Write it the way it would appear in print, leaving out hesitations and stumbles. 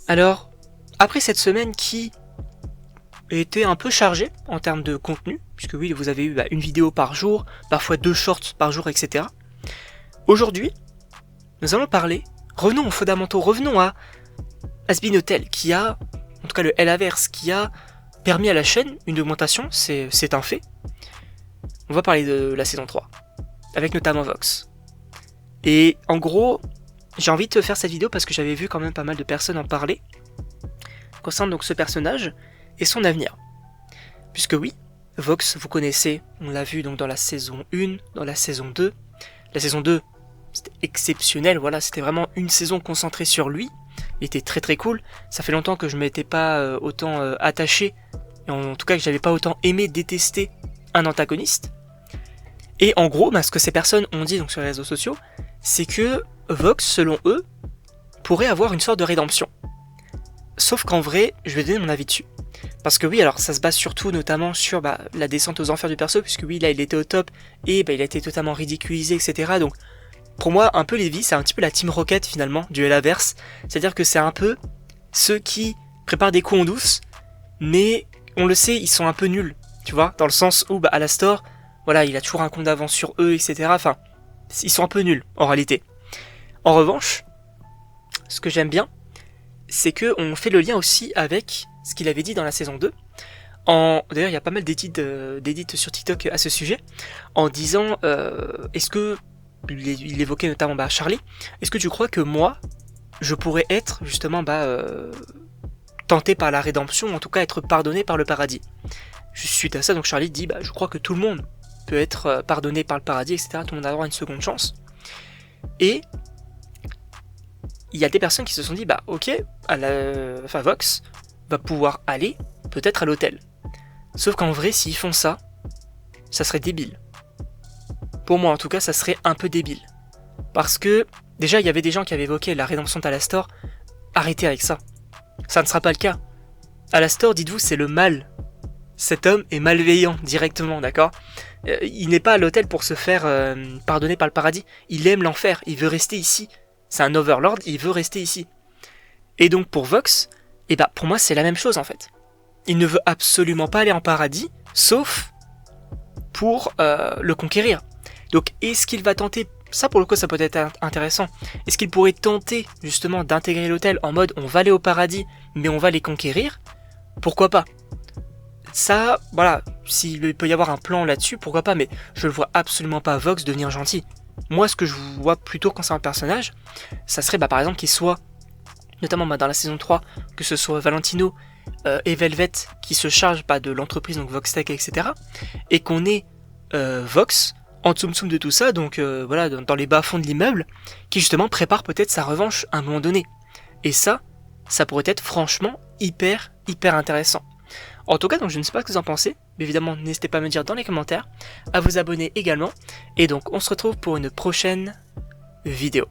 Alors, après cette semaine qui était un peu chargée en termes de contenu, puisque oui, vous avez eu une vidéo par jour, parfois 2 shorts par jour, etc. Aujourd'hui, nous allons parler, revenons aux fondamentaux, revenons à Has-Been Hotel, qui a, en tout cas le L-Averse, qui a permis à la chaîne une augmentation, c'est un fait. On va parler de la saison 3, avec notamment Vox. Et en gros, j'ai envie de te faire cette vidéo parce que j'avais vu quand même pas mal de personnes en parler, concernant donc ce personnage et son avenir. Puisque oui, Vox, vous connaissez, on l'a vu donc dans la saison 1, dans la saison 2. La saison 2, c'était exceptionnel, voilà, c'était vraiment une saison concentrée sur lui. Il était très très cool. Ça fait longtemps que je m'étais pas autant attaché, et en tout cas que j'avais pas autant aimé détester un antagoniste. Et en gros, ce que ces personnes ont dit donc sur les réseaux sociaux, c'est que Vox, selon eux, pourrait avoir une sorte de rédemption. Sauf qu'en vrai, je vais donner mon avis dessus. Parce que oui, alors ça se base surtout notamment sur la descente aux enfers du perso, puisque oui, là il était au top, et il a été totalement ridiculisé, etc. Donc pour moi, un peu Levi, c'est un petit peu la Team Rocket finalement, du L-Averse. C'est-à-dire que c'est un peu ceux qui préparent des coups en douce, mais on le sait, ils sont un peu nuls, tu vois, dans le sens où Alastor, voilà, il a toujours un compte d'avance sur eux, etc. Enfin, ils sont un peu nuls, en réalité. En revanche, ce que j'aime bien, c'est qu'on fait le lien aussi avec ce qu'il avait dit dans la saison 2. D'ailleurs, il y a pas mal d'édits sur TikTok à ce sujet, en disant, est-ce que, il évoquait notamment Charlie, est-ce que tu crois que moi, je pourrais être justement tenté par la rédemption, en tout cas être pardonné par le paradis. Suite à ça, donc Charlie dit, je crois que tout le monde peut être pardonné par le paradis, etc. Tout le monde a droit à une seconde chance. Et il y a des personnes qui se sont dit, ok, Vox va pouvoir aller peut-être à l'hôtel. Sauf qu'en vrai, s'ils font ça, ça serait débile. Pour moi, en tout cas, ça serait un peu débile. Parce que, déjà, il y avait des gens qui avaient évoqué la rédemption d'Alastor. Arrêtez avec ça. Ça ne sera pas le cas. Alastor, dites-vous, c'est le mal. Cet homme est malveillant, directement, d'accord ? Il n'est pas à l'hôtel pour se faire pardonner par le paradis. Il aime l'enfer, il veut rester ici. C'est un overlord, il veut rester ici. Et donc pour Vox, pour moi c'est la même chose en fait. Il ne veut absolument pas aller en paradis, sauf pour le conquérir. Donc est-ce qu'il va tenter, ça pour le coup ça peut être intéressant, est-ce qu'il pourrait tenter justement d'intégrer l'hôtel en mode on va aller au paradis mais on va les conquérir ? Pourquoi pas ? Ça, voilà, s'il peut y avoir un plan là-dessus, pourquoi pas, mais je ne vois absolument pas Vox devenir gentil. Moi, ce que je vois plutôt quand c'est un personnage, ça serait par exemple qu'il soit, notamment dans la saison 3, que ce soit Valentino et Velvet qui se chargent de l'entreprise, donc Voxtech, etc. Et qu'on ait Vox en tsum-tsum de tout ça, donc voilà, dans les bas-fonds de l'immeuble, qui justement prépare peut-être sa revanche à un moment donné. Et ça pourrait être franchement hyper intéressant. En tout cas, donc je ne sais pas ce que vous en pensez, mais évidemment n'hésitez pas à me dire dans les commentaires, à vous abonner également, et donc on se retrouve pour une prochaine vidéo.